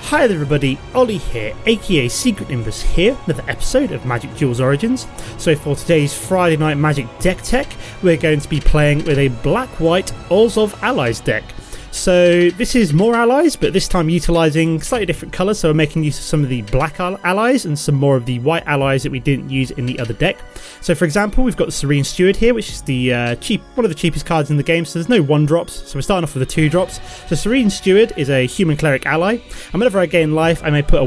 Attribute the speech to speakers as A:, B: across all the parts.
A: Hi there everybody, Ollie here, aka Secret Nimbus here, another episode of Magic Duels Origins. So for today's Friday Night Magic Deck Tech, we're going to be playing with a black-white Orzhov Allies deck. So this is more allies, but this time utilising slightly different colours, so we're making use of some of the black allies and some more of the white allies that we didn't use in the other deck. So for example, we've got the Serene Steward here, which is the one of the cheapest cards in the game, so there's no 1-drops, so we're starting off with the 2-drops. So Serene Steward is a human cleric ally, and whenever I gain life, I may put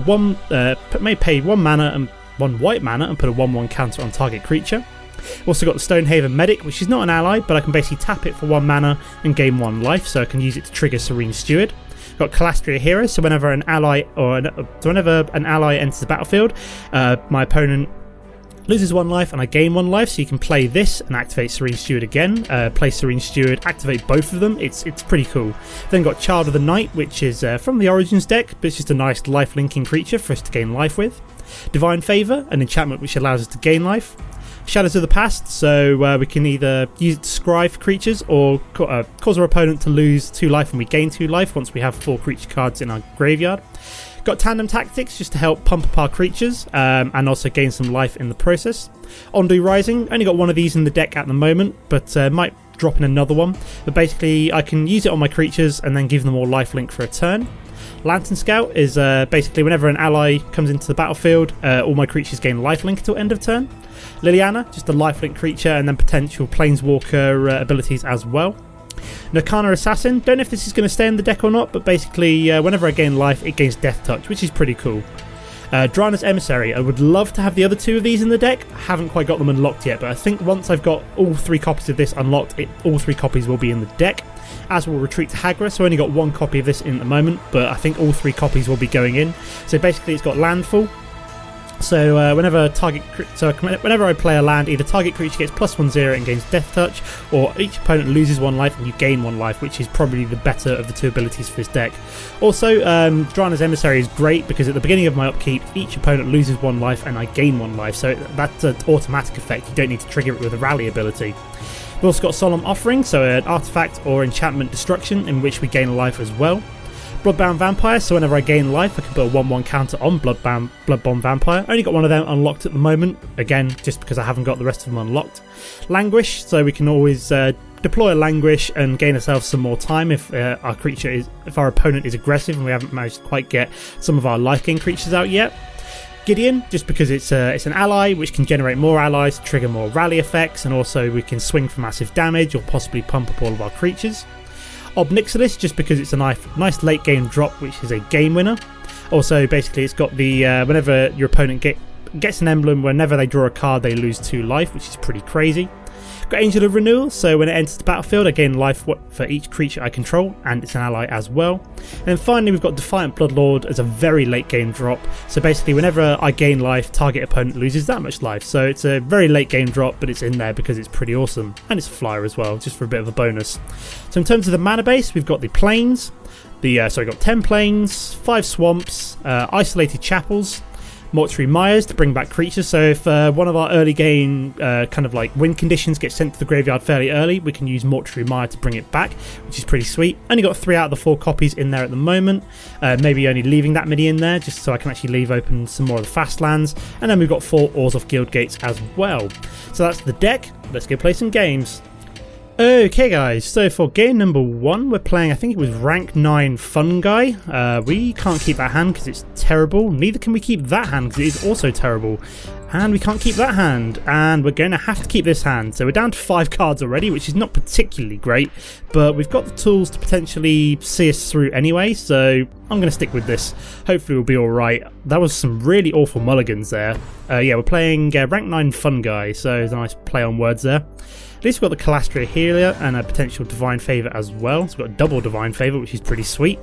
A: may pay 1 mana and 1 white mana and put a 1/1 counter on target creature. Also got the Stonehaven Medic, which is not an ally, but I can basically tap it for 1 mana and gain 1 life, so I can use it to trigger Serene Steward. Got Calastria Hero, so whenever an ally enters the battlefield, my opponent loses 1 life and I gain 1 life, so you can play this and activate Serene Steward again, play Serene Steward, activate both of them. It's pretty cool. Then got Child of the Night, which is from the Origins deck, but it's just a nice life-linking creature for us to gain life with. Divine Favour, an enchantment which allows us to gain life. Shadows of the Past, so we can either use it to scry for creatures or cause our opponent to lose 2 life and we gain 2 life once we have 4 creature cards in our graveyard. Got Tandem Tactics just to help pump up our creatures and also gain some life in the process. Ondu Rising, only got 1 of these in the deck at the moment, but might drop in another one. But basically I can use it on my creatures and then give them all lifelink for a turn. Lantern Scout is basically whenever an ally comes into the battlefield, all my creatures gain lifelink until end of turn. Liliana, just a lifelink creature, and then potential Planeswalker abilities as well. Nakana Assassin, don't know if this is going to stay in the deck or not, but basically whenever I gain life, it gains Death Touch, which is pretty cool. Drana's Emissary, I would love to have the other 2 of these in the deck. I haven't quite got them unlocked yet, but I think once I've got all 3 copies of this unlocked, all 3 copies will be in the deck. As will Retreat to Hagra, so I only got 1 copy of this in at the moment, but I think all 3 copies will be going in. So basically it's got landfall. So whenever I play a land, either target creature gets +1/0 and gains Death Touch, or each opponent loses 1 life and you gain 1 life, which is probably the better of the 2 abilities for this deck. Also, Drana's Emissary is great because at the beginning of my upkeep, each opponent loses 1 life and I gain 1 life, so that's an automatic effect. You don't need to trigger it with a rally ability. We've also got Solemn Offering, so an artifact or enchantment destruction in which we gain a life as well. Bloodbound Vampire, so whenever I gain life I can put a 1/1 counter on Bloodbound Vampire. I only got 1 of them unlocked at the moment, again just because I haven't got the rest of them unlocked. Languish, so we can always deploy a Languish and gain ourselves some more time if our opponent is aggressive and we haven't managed to quite get some of our life-gain creatures out yet. Gideon, just because it's an ally which can generate more allies, trigger more rally effects, and also we can swing for massive damage or possibly pump up all of our creatures. Obnixilis, just because it's a nice late game drop which is a game winner. Also basically it's got the whenever your opponent gets an emblem, whenever they draw a card they lose 2 life, which is pretty crazy. Got Angel of Renewal, so when it enters the battlefield I gain life for each creature I control, and it's an ally as well. And then finally we've got Defiant Bloodlord as a very late game drop, so basically whenever I gain life, target opponent loses that much life. So it's a very late game drop, but it's in there because it's pretty awesome, and it's a flyer as well, just for a bit of a bonus. So in terms of the mana base, we've got the plains, got 10 plains, 5 swamps, isolated chapels, Mortuary Mires to bring back creatures, so if one of our early game kind of like win conditions gets sent to the graveyard fairly early, we can use Mortuary Mire to bring it back, which is pretty sweet. Only got 3 out of the 4 copies in there at the moment, maybe only leaving that many in there just so I can actually leave open some more of the fast lands. And then we've got 4 Orzhov Guild Gates as well. So that's the deck, let's go play some games. Okay guys, so for game number 1 we're playing, I think it was rank 9 Fun Guy. We can't keep that hand because it's terrible, neither can we keep that hand because it is also terrible, and we can't keep that hand, and we're going to have to keep this hand. So we're down to 5 cards already, which is not particularly great, but we've got the tools to potentially see us through anyway, so I'm going to stick with this. Hopefully we'll be alright. That was some really awful mulligans there. Yeah, we're playing rank 9 Fun Guy, so there's a nice play on words there. At least we've got the Calastria Healer and a potential Divine Favour as well. So we've got a double Divine Favour, which is pretty sweet.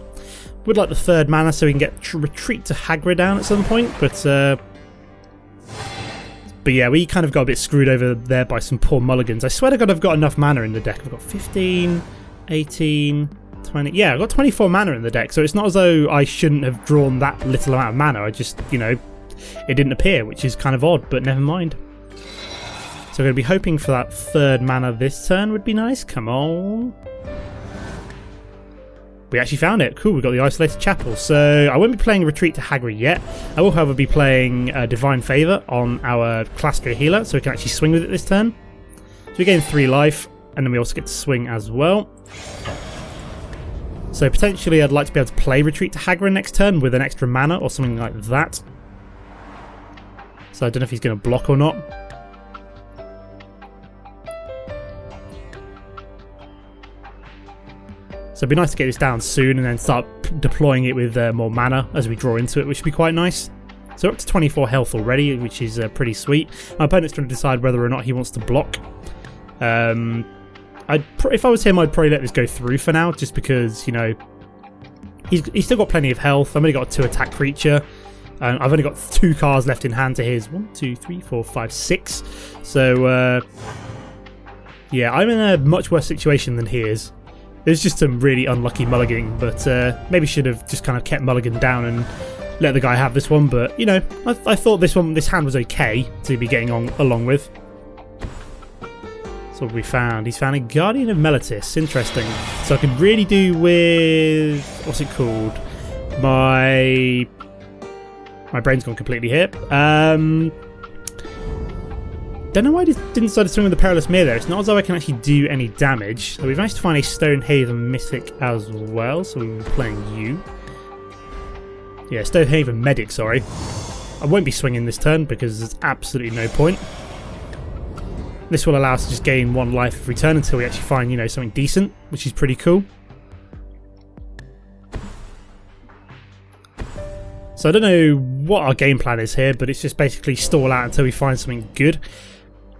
A: Would like the 3rd mana so we can get Retreat to Hagra down at some point, but yeah, we kind of got a bit screwed over there by some poor mulligans. I swear to God I've got enough mana in the deck. I've got 15, 18, 20... Yeah, I've got 24 mana in the deck, so it's not as though I shouldn't have drawn that little amount of mana. I just, it didn't appear, which is kind of odd, but never mind. So we're going to be hoping for that 3rd mana this turn would be nice. Come on. We actually found it. Cool, we've got the Isolated Chapel. So I won't be playing Retreat to Hagra yet. I will, however, be playing Divine Favour on our Classico healer, so we can actually swing with it this turn. So we gain 3 life, and then we also get to swing as well. So potentially I'd like to be able to play Retreat to Hagra next turn with an extra mana or something like that. So I don't know if he's going to block or not. So it'd be nice to get this down soon and then start deploying it with more mana as we draw into it, which would be quite nice. So we're up to 24 health already, which is pretty sweet. My opponent's trying to decide whether or not he wants to block. If I was him, I'd probably let this go through for now, just because, you know, he's still got plenty of health. I've only got a 2-attack creature. I've only got 2 cards left in hand to his 1, 2, 3, 4, 5, 6. So, yeah, I'm in a much worse situation than he is. There's just some really unlucky mulliganing, but maybe should have just kind of kept mulligan down and let the guy have this one. But, you know, I thought this hand was okay to be getting on along with. So what we found? He's found a Guardian of Meletis. Interesting. So I could really do with... what's it called? My brain's gone completely here. Don't know why I didn't decide to swing with the Perilous Mere there. It's not as though I can actually do any damage. So we've managed to find a Stonehaven Mythic as well. So we're playing you. Yeah, Stonehaven Medic, sorry. I won't be swinging this turn because there's absolutely no point. This will allow us to just gain 1 life every turn until we actually find, you know, something decent, which is pretty cool. So I don't know what our game plan is here, but it's just basically stall out until we find something good.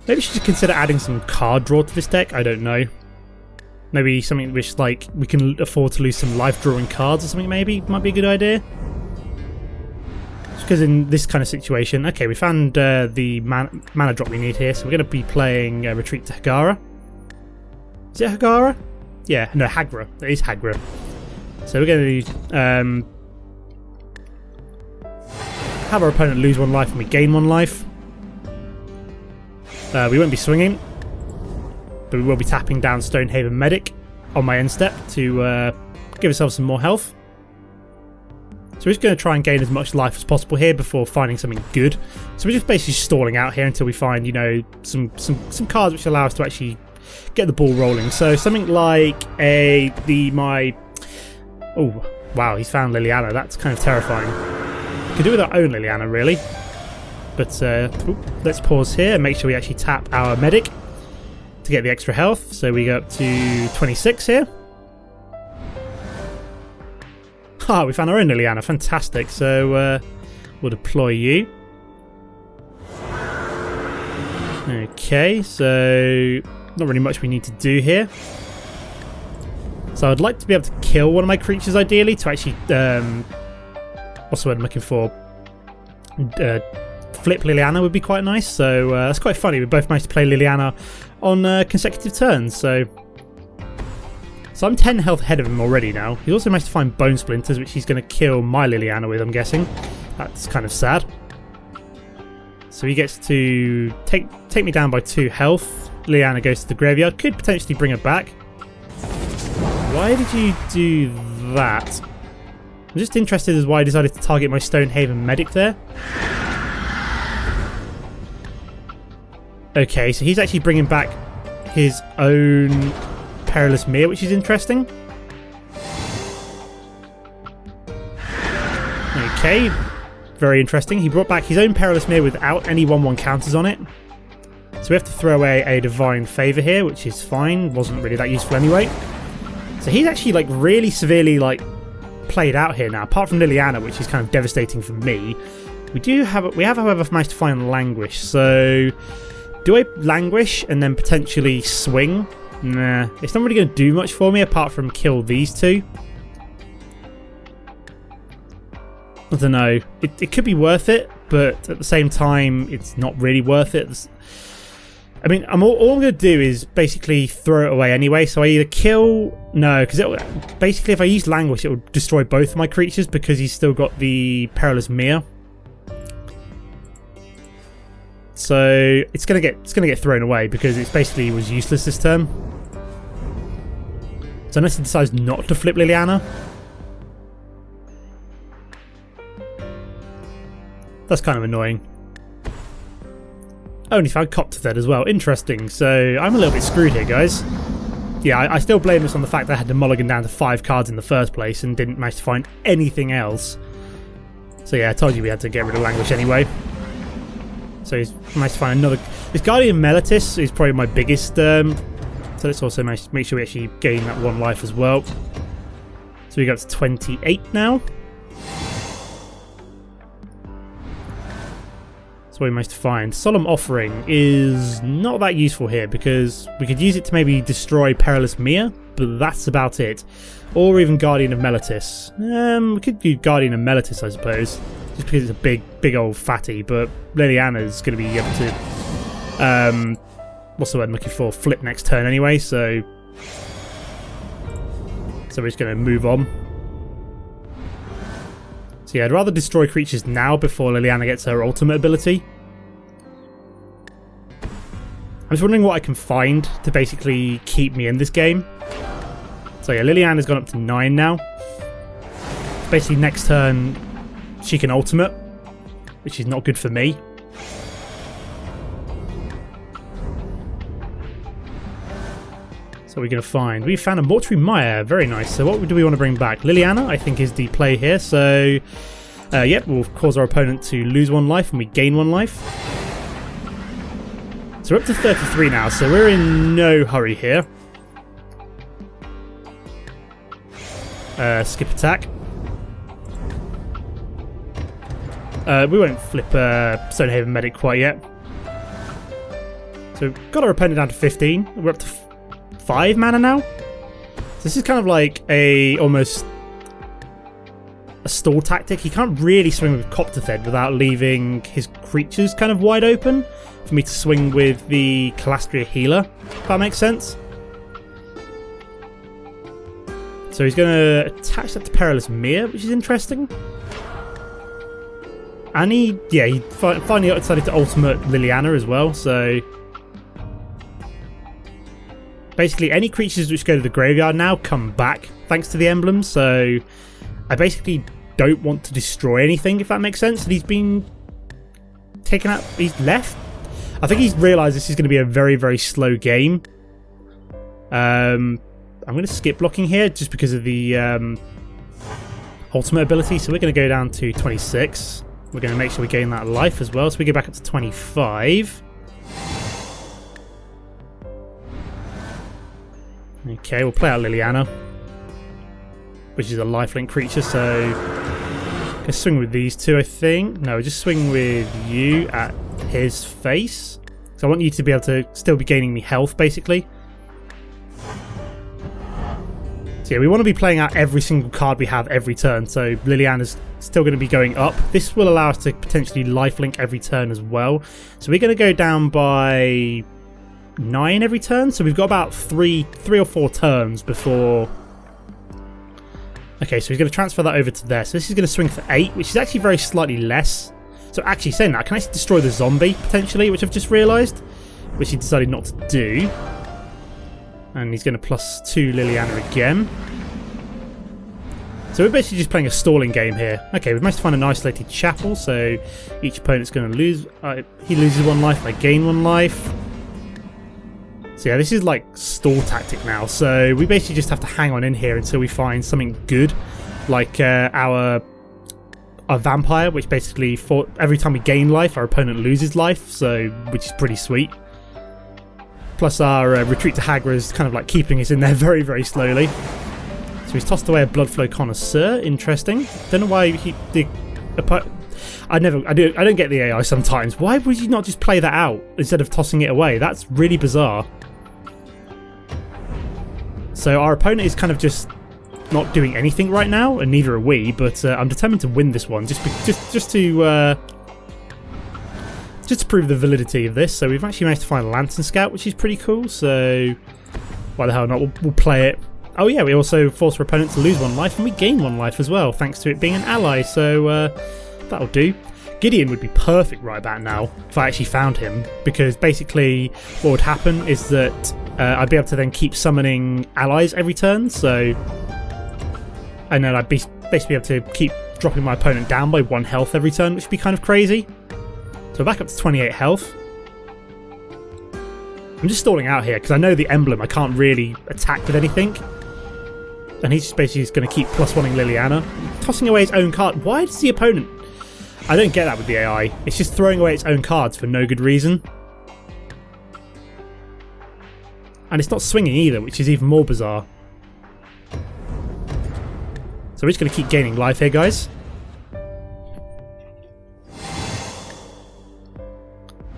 A: Maybe we should just consider adding some card draw to this deck, I don't know. Maybe something which, like, we can afford to lose some life drawing cards or something maybe, might be a good idea. Because in this kind of situation, okay, we found the mana drop we need here, so we're going to be playing Retreat to Hagra. Is it Hagra? Yeah, no, Hagra. It is Hagra. So we're going to have our opponent lose 1 life and we gain 1 life. We won't be swinging, but we will be tapping down Stonehaven Medic on my end step to give ourselves some more health. So we're just going to try and gain as much life as possible here before finding something good. So we're just basically stalling out here until we find, you know, some cards which allow us to actually get the ball rolling. So something like oh wow, he's found Liliana. That's kind of terrifying. We could do with our own Liliana really, but let's pause here and make sure we actually tap our medic to get the extra health. So we go up to 26 here. Ah, we found our own Liliana, fantastic. So we'll deploy you. Okay, so not really much we need to do here. So I'd like to be able to kill one of my creatures ideally to actually, what's the word I'm looking for? Flip Liliana would be quite nice. So that's quite funny. We both managed to play Liliana on consecutive turns. So I'm 10 health ahead of him already now. He's also managed to find Bone Splinters, which he's going to kill my Liliana with, I'm guessing. That's kind of sad. So he gets to take me down by 2 health. Liliana goes to the graveyard. Could potentially bring her back. Why did you do that? I'm just interested as why I decided to target my Stonehaven Medic there. Okay, so he's actually bringing back his own Perilous Mere, which is interesting. Okay, very interesting. He brought back his own Perilous Mere without any 1/1 counters on it. So we have to throw away a Divine Favour here, which is fine. Wasn't really that useful anyway. So he's actually like really severely like played out here now, apart from Liliana, which is kind of devastating for me. We have however managed to find Languish. So do I Languish and then potentially swing? Nah, it's not really going to do much for me apart from kill these 2. I don't know. It could be worth it, but at the same time, it's not really worth it. I mean, all I'm going to do is basically throw it away anyway. So I either kill... No, because basically if I use Languish, it will destroy both of my creatures because he's still got the Perilous Mere. So it's gonna get thrown away because it basically was useless this turn. So unless he decides not to flip Liliana, that's kind of annoying. Only found Copterthed as well. Interesting. So I'm a little bit screwed here, guys. Yeah, I still blame this on the fact that I had to mulligan down to 5 cards in the first place and didn't manage to find anything else. So yeah, I told you we had to get rid of Languish anyway. So he's managed to find another... This Guardian Meletis is probably my biggest... so let's also make sure we actually gain that 1 life as well. So we got to 28 now. So we managed to find. Solemn Offering is not that useful here because we could use it to maybe destroy Perilous Mia, but that's about it. Or even Guardian of Meletis. We could use Guardian of Meletis, I suppose, just because it's a big old fatty, but Liliana's going to be able to... what's the word I'm looking for? Flip next turn anyway, so we're just going to move on. So yeah, I'd rather destroy creatures now before Liliana gets her ultimate ability. I'm just wondering what I can find to basically keep me in this game. So yeah, Liliana's gone up to 9 now. Basically next turn she can ultimate, which is not good for me. So we're going to find... We found a Mortuary Mire. Very nice. So what do we want to bring back? Liliana, I think, is the play here. So, yep, we'll cause our opponent to lose 1 life and we gain 1 life. So we're up to 33 now, so we're in no hurry here. Skip attack. We won't flip Stonehaven Medic quite yet. So we've got our opponent down to 15. We're up to 5 mana now. So this is kind of like almost a stall tactic. He can't really swing with Copterthed without leaving his creatures kind of wide open for me to swing with the Calastria Healer, if that makes sense. So he's going to attach that to Perilous Mia, which is interesting. And he finally decided to ultimate Liliana as well, so... Basically, any creatures which go to the graveyard now come back thanks to the emblem, so I basically don't want to destroy anything, if that makes sense. And he's been taken out. He's left. I think he's realised this is going to be a very, very slow game. I'm going to skip blocking here just because of the ultimate ability. So we're going to go down to 26. We're going to make sure we gain that life as well. So we go back up to 25. Okay, we'll play out Liliana, which is a lifelink creature, so let's swing with these two, I think. No, just swing with you at his face. So I want you to be able to still be gaining me health, basically. So yeah, we want to be playing out every single card we have every turn, so Liliana's still going to be going up. This will allow us to potentially lifelink every turn as well. So we're going to go down by 9 every turn, so we've got about three or 4 turns before... Okay, so he's going to transfer that over to there. So this is going to swing for 8, which is actually very slightly less. So actually saying that, I can actually destroy the zombie, potentially, which I've just realised, which he decided not to do. And he's going to +2 Liliana again. So we're basically just playing a stalling game here. Okay, we've managed to find an isolated chapel, so each opponent's going to lose... he loses 1 life, I gain 1 life. So yeah, this is like stall tactic now, so we basically just have to hang on in here until we find something good, like our vampire, which basically for every time we gain life, our opponent loses life, so which is pretty sweet. Plus our retreat to Hagra is kind of like keeping us in there very, very slowly. So he's tossed away a Bloodflow Connoisseur. Interesting. Don't know why I don't get the AI sometimes. Why would you not just play that out instead of tossing it away? That's really bizarre. So our opponent is kind of just not doing anything right now, and neither are we. But I'm determined to win this one, just to prove the validity of this. So we've actually managed to find a Lantern Scout, which is pretty cool. So why the hell not? We'll play it. Oh yeah, we also force our opponent to lose 1 life, and we gain 1 life as well, thanks to it being an ally. So that'll do. Gideon would be perfect right about now if I actually found him, because basically what would happen is that I'd be able to then keep summoning allies every turn, so... And then I'd basically be able to keep dropping my opponent down by 1 health every turn, which would be kind of crazy. So we're back up to 28 health. I'm just stalling out here, because I know the emblem, I can't really attack with anything. And he's just basically going to keep +1ing Liliana. Tossing away his own card. Why does the opponent... I don't get that with the AI. It's just throwing away its own cards for no good reason. And it's not swinging either, which is even more bizarre. So we're just going to keep gaining life here, guys.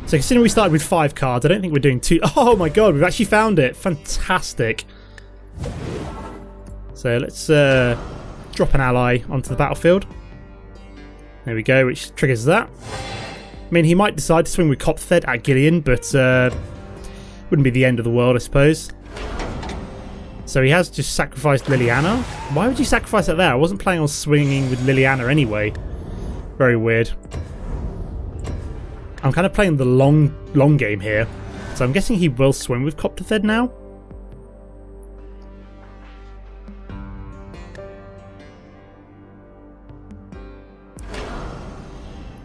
A: So considering we started with 5 cards, I don't think we're doing too... Oh my god, we've actually found it. Fantastic. So let's drop an ally onto the battlefield. There we go, which triggers that. I mean, he might decide to swing with Copfed at Gideon, but wouldn't be the end of the world, I suppose. So he has just sacrificed Liliana. Why would you sacrifice it there? I wasn't planning on swinging with Liliana anyway. Very weird. I'm kind of playing the long game here. So I'm guessing he will swing with Coptithed now.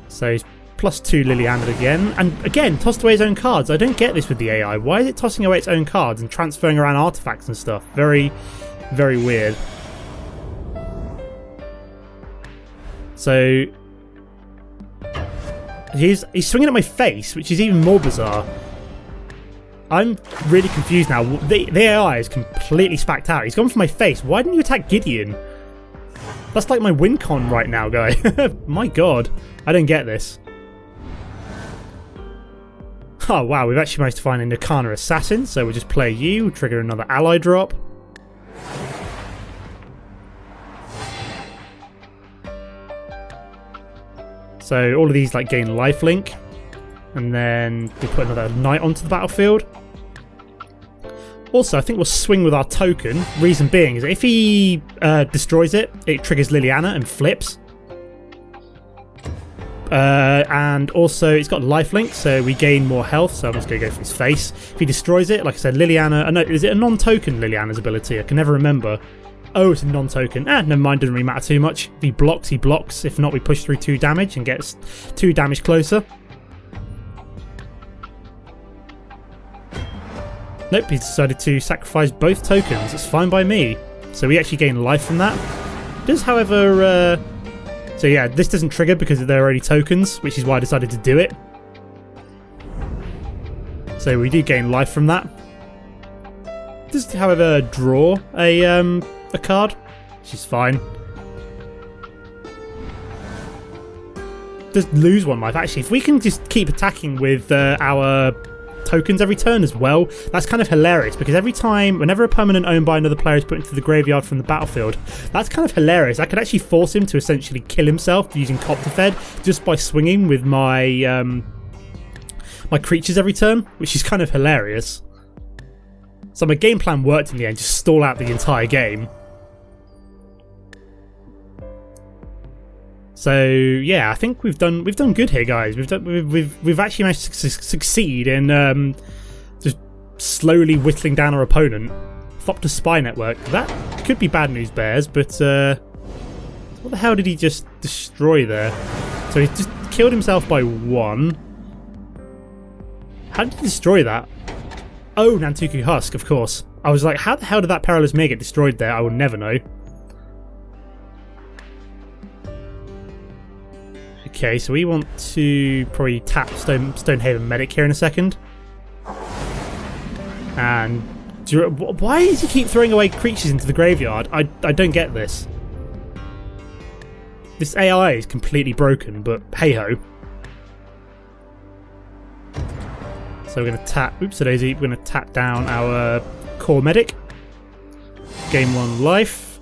A: So he's +2 Liliana again. And again, tossed away his own cards. I don't get this with the AI. Why is it tossing away its own cards and transferring around artifacts and stuff? Very, very weird. So he's swinging at my face, which is even more bizarre. I'm really confused now. The AI is completely spacked out. He's gone for my face. Why didn't you attack Gideon? That's like my win con right now, guy. My god. I don't get this. Oh wow, we've actually managed to find a Nakana Assassin, so we'll just play you, trigger another ally drop. So all of these like gain lifelink, and then we'll put another knight onto the battlefield. Also, I think we'll swing with our token. Reason being is that if he destroys it, it triggers Liliana and flips. And also it's got lifelink, so we gain more health, so I'm just going to go for his face. If he destroys it, like I said, Liliana... no, is it a non-token Liliana's ability? I can never remember. Oh, it's a non-token. Never mind, doesn't really matter too much. If he blocks, he blocks. If not, we push through 2 damage and gets 2 damage closer. Nope, he decided to sacrifice both tokens. It's fine by me. So we actually gain life from that. Does, however... So yeah, this doesn't trigger because they're already tokens, which is why I decided to do it. So we do gain life from that. Does, however, draw a card, which is fine. Does lose 1 life. Actually, if we can just keep attacking with our tokens every turn as well, that's kind of hilarious, because every time, whenever a permanent owned by another player is put into the graveyard from the battlefield, that's kind of hilarious. I could actually force him to essentially kill himself using Coptithed just by swinging with my my creatures every turn, which is kind of hilarious. So my game plan worked in the end, just stall out the entire game. So yeah, I think we've done good here, guys. We've actually managed to succeed in just slowly whittling down our opponent. Thopter Spy Network. That could be bad news, bears. But what the hell did he just destroy there? So he just killed himself by 1. How did he destroy that? Oh, Nantuku Husk, of course. I was like, how the hell did that Perilous Mere get destroyed there? I will never know. Okay, so we want to probably tap Stonehaven Medic here in a second. And why does he keep throwing away creatures into the graveyard? I don't get this. This AI is completely broken, but hey ho. So we're going to tap. Oops, daisy. We're going to tap down our core medic. Gain 1 life.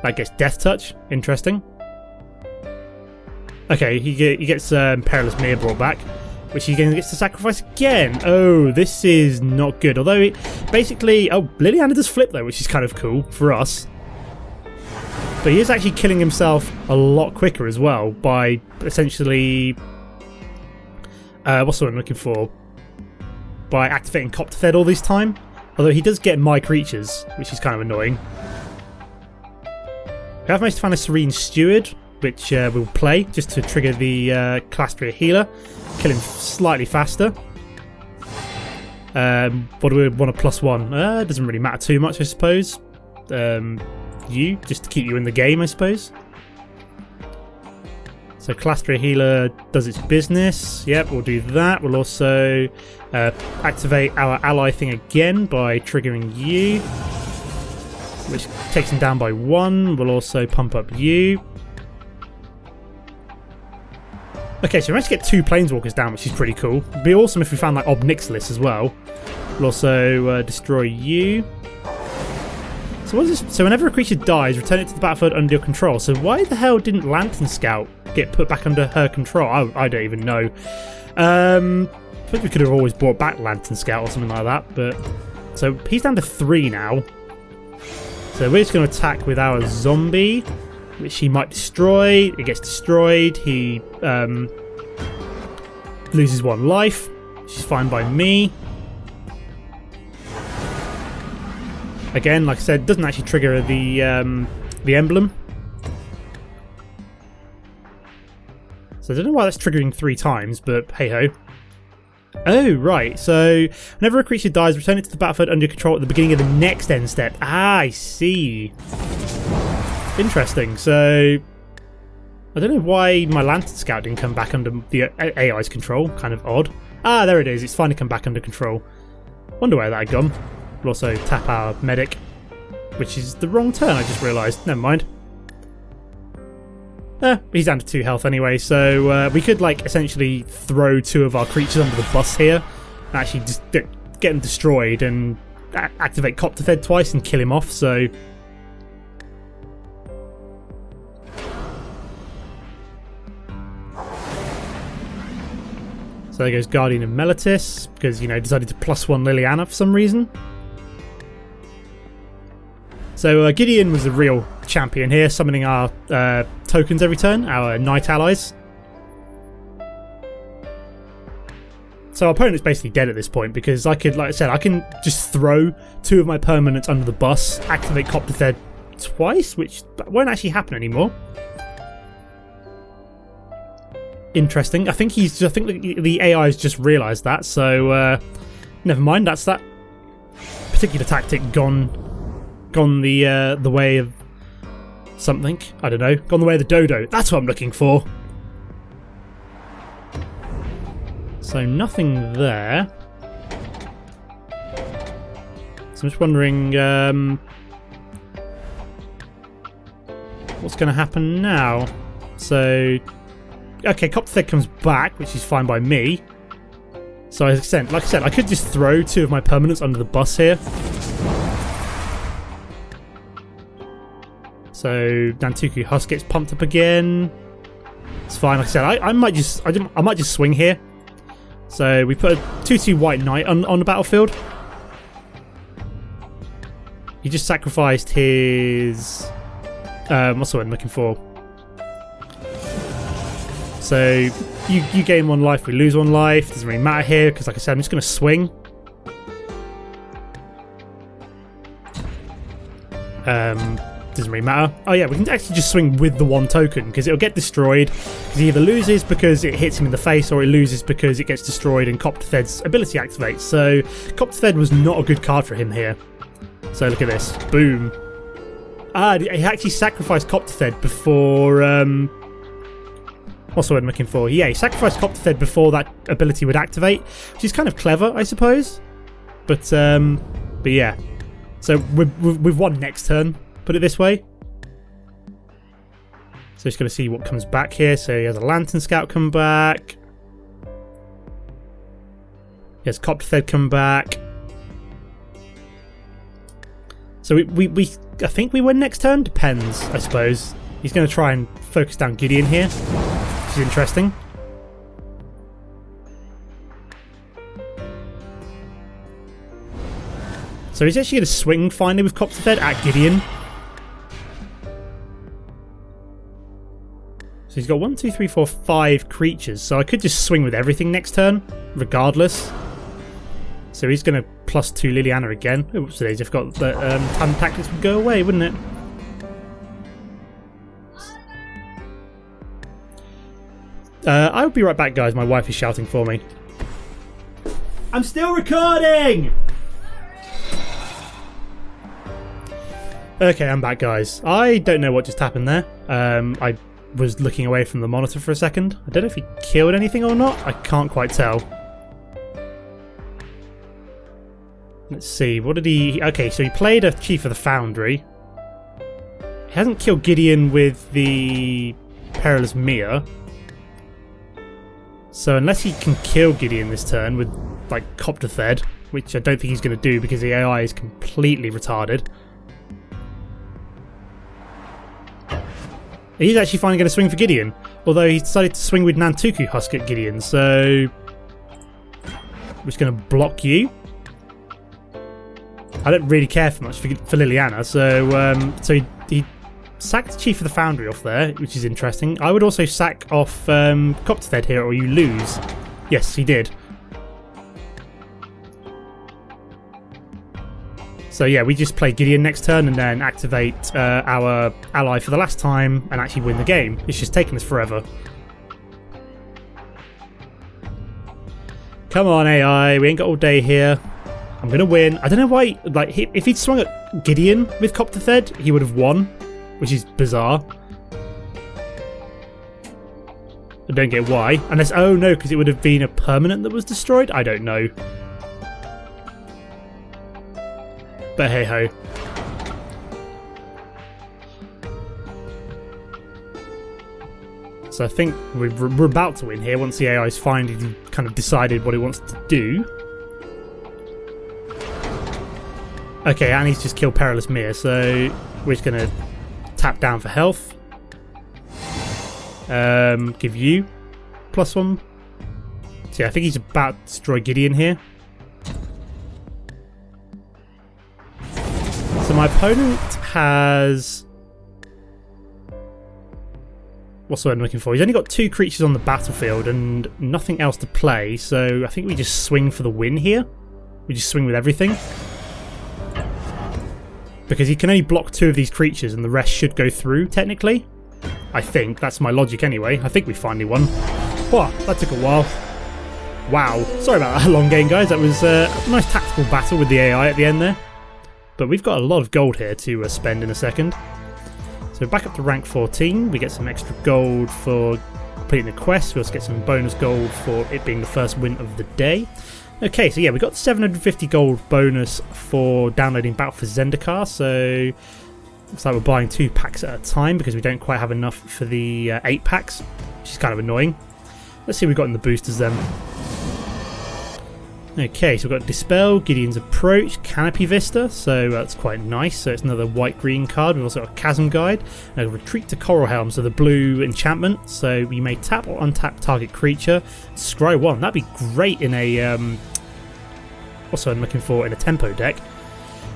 A: That gets Death Touch. Interesting. Okay, he gets Perilous Mere brought back, which he gets to sacrifice again. Oh, this is not good. Although it basically... Oh, Liliana does flip though, which is kind of cool for us. But he is actually killing himself a lot quicker as well by essentially... what's the one I'm looking for? by activating Copterfed all this time. Although he does get my creatures, which is kind of annoying. We have managed to find a Serene Steward, which we'll play just to trigger the Calastria Healer. Kill him slightly faster. What do we want? A +1? Doesn't really matter too much, I suppose. Just to keep you in the game, I suppose. So Calastria Healer does its business. Yep, we'll do that. We'll also activate our ally thing again by triggering you, which takes him down by 1. We'll also pump up you. Okay, so we managed to get 2 Planeswalkers down, which is pretty cool. It'd be awesome if we found like Ob Nixilis as well. We'll also destroy you. So what is this? So whenever a creature dies, return it to the battlefield under your control. So why the hell didn't Lantern Scout get put back under her control? I don't even know. I think we could have always brought back Lantern Scout or something like that. But so he's down to 3 now. So we're just going to attack with our zombie, which he might destroy. It gets destroyed. He loses 1 life, which is fine by me. Again, like I said, doesn't actually trigger the emblem. So I don't know why that's triggering 3 times, but hey ho. Oh, right. So whenever a creature dies, return it to the battlefield under your control at the beginning of the next end step. Ah, I see. Interesting. So I don't know why my Lantern Scout didn't come back under the AI's control. Kind of odd. Ah, there it is. It's finally come back under control. Wonder where that had gone. We'll also tap our medic, which is the wrong turn, I just realised. Never mind. He's down to 2 health anyway, so we could like essentially throw 2 of our creatures under the bus here and actually just get them destroyed and activate Copterfed twice and kill him off, so... So there goes Guardian of Meletis, because, you know, decided to +1 Liliana for some reason. So Gideon was the real champion here, summoning our tokens every turn, our knight allies. So our opponent's basically dead at this point because I could, like I said, I can just throw 2 of my permanents under the bus, activate Copterfed twice, which won't actually happen anymore. Interesting. I think the AI's just realised that, so never mind. That's that particular tactic gone the way of something. I don't know. Gone the way of the dodo. That's what I'm looking for. So nothing there. So I'm just wondering what's going to happen now. So okay, Copterfed comes back, which is fine by me. So like I said, I could just throw 2 of my permanents under the bus here. So Nantuku Husk gets pumped up again. It's fine. Like I said, I might just swing here. So we put a 2/2 White Knight on the battlefield. He just sacrificed his what's the word I'm looking for? So you gain 1 life, we lose 1 life. Doesn't really matter here because, like I said, I'm just going to swing. Doesn't really matter. Oh yeah, we can actually just swing with the 1 token because it'll get destroyed. Because he either loses because it hits him in the face, or it loses because it gets destroyed and Copterfed's ability activates. So Copterfed was not a good card for him here. So look at this. Boom. Ah, he actually sacrificed Copterfed before... what's the word I'm looking for? Yeah, he sacrificed Copterfed before that ability would activate, which is kind of clever, I suppose. But yeah. So we've won next turn, put it this way. So just going to see what comes back here. So he has a Lantern Scout come back. He has Copterfed come back. So I think we win next turn. Depends, I suppose. He's going to try and focus down Gideon here, which is interesting. So he's actually going to swing finally with Copterfed at Gideon. So he's got 1, 2, 3, 4, 5 creatures. So I could just swing with everything next turn, regardless. So he's going to +2 Liliana again. Oops, today's if got the Tandem Tactics would go away, wouldn't it? I'll be right back, guys. My wife is shouting for me. I'm still recording! Okay, I'm back, guys. I don't know what just happened there. I was looking away from the monitor for a second. I don't know if he killed anything or not. I can't quite tell. Let's see. What did he... Okay, so he played a Chief of the Foundry. He hasn't killed Gideon with the Perilous Mia. So unless he can kill Gideon this turn with, like, Copter Thed, which I don't think he's going to do because the AI is completely retarded. He's actually finally going to swing for Gideon, although he decided to swing with Nantuku Husk at Gideon, so we're just going to block you. I don't really care for much for Liliana, so he sacked Chief of the Foundry off there, which is interesting. I would also sack off Copter Thed here, or you lose. Yes, he did. So yeah, we just play Gideon next turn and then activate our ally for the last time and actually win the game. It's just taken us forever. Come on, AI, we ain't got all day here. I'm going to win. I don't know why, like, if he'd swung at Gideon with Copter Thed, he would have won, which is bizarre. I don't get why. Unless, oh no, because it would have been a permanent that was destroyed? I don't know. But hey ho. So I think we're about to win here once the AI's finally kind of decided what it wants to do. Okay, and he's just killed Perilous Mia, so we're just going to tap down for health. Give you +1. So yeah, I think he's about to destroy Gideon here. So my opponent has... What's the word I'm looking for? He's only got 2 creatures on the battlefield and nothing else to play, so I think we just swing for the win here. We just swing with everything. Because he can only block 2 of these creatures and the rest should go through, technically. I think. That's my logic anyway. I think we finally won. Whoa, that took a while. Wow. Sorry about that long game, guys. That was a nice tactical battle with the AI at the end there. But we've got a lot of gold here to spend in a second. So back up to rank 14. We get some extra gold for completing the quest. We also get some bonus gold for it being the first win of the day. Okay, so yeah, we got 750 gold bonus for downloading Battle for Zendikar, so looks like we're buying 2 packs at a time because we don't quite have enough for the 8 packs, which is kind of annoying. Let's see what we've got in the boosters then. Okay, so we've got Dispel, Gideon's Approach, Canopy Vista, so that's quite nice. So it's another white-green card. We've also got Chasm Guide, and Retreat to Coral Helm, so the blue enchantment. So you may tap or untap target creature. Scry 1, that'd be great in a... also I'm looking for in a tempo deck.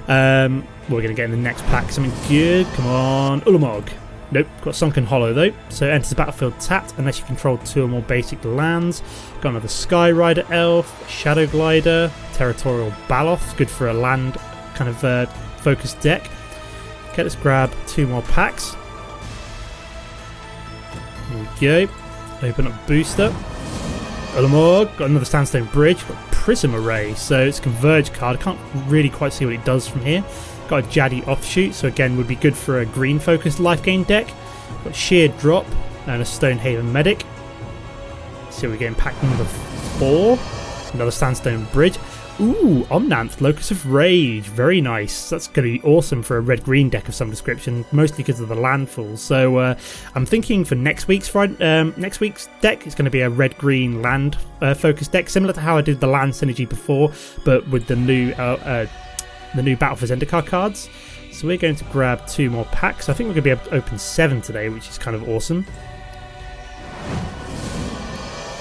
A: We're going to get in the next pack something good. Come on, Ulamog. Nope, got Sunken Hollow though. So enters the battlefield tapped unless you control 2 or more basic lands. Got another Sky Rider Elf, Shadow Glider, Territorial Baloth, good for a land kind of focused deck. Okay, let's grab 2 more packs. Here we go. Open up booster. Ulamog, got another Sandstone Bridge, got Prism Array, so it's a Converge card. I can't really quite see what it does from here. Got a Jaddy Offshoot, so again would be good for a green focused Lifegain deck. Got Sheer Drop and a Stonehaven Medic. Let's see what we get in pack number 4. Another Sandstone Bridge. Ooh, Omnath, Locus of Rage, very nice. That's going to be awesome for a red-green deck of some description, mostly because of the landfalls. So I'm thinking for next week's deck, it's going to be a red-green land focused deck, similar to how I did the land synergy before, but with the new Battle for Zendikar cards. So we're going to grab 2 more packs. I think we're going to be able to open 7 today, which is kind of awesome.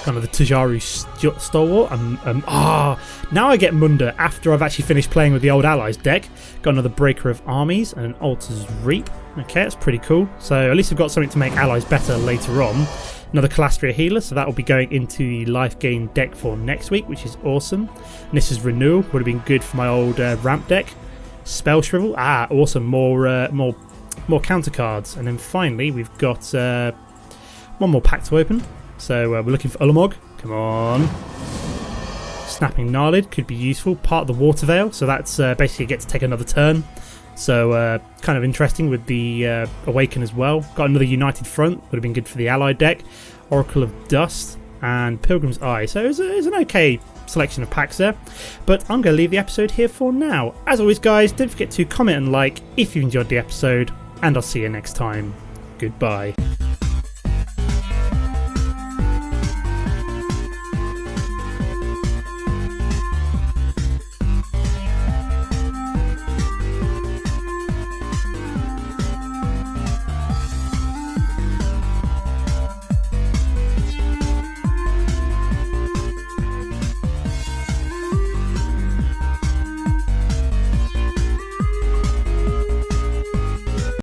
A: Kind of the Tajaru Stalwart. Now I get Munda after I've actually finished playing with the Old Allies deck. Got another Breaker of Armies and an Altar's Reap. Okay, that's pretty cool. So at least I've got something to make allies better later on. Another Calastria healer, so that will be going into the Lifegain deck for next week, which is awesome. And this is Renewal, would have been good for my old ramp deck. Spell Shrivel, awesome, more counter cards. And then finally we've got one more pack to open. So we're looking for Ulamog, come on. Snapping Gnarlid could be useful, part of the Water Veil, so that's basically get to take another turn. So kind of interesting with the Awaken as well. Got another United Front, would have been good for the Allied deck. Oracle of Dust and Pilgrim's Eye. So it's an okay selection of packs there. But I'm going to leave the episode here for now. As always guys, don't forget to comment and like if you enjoyed the episode, and I'll see you next time. Goodbye.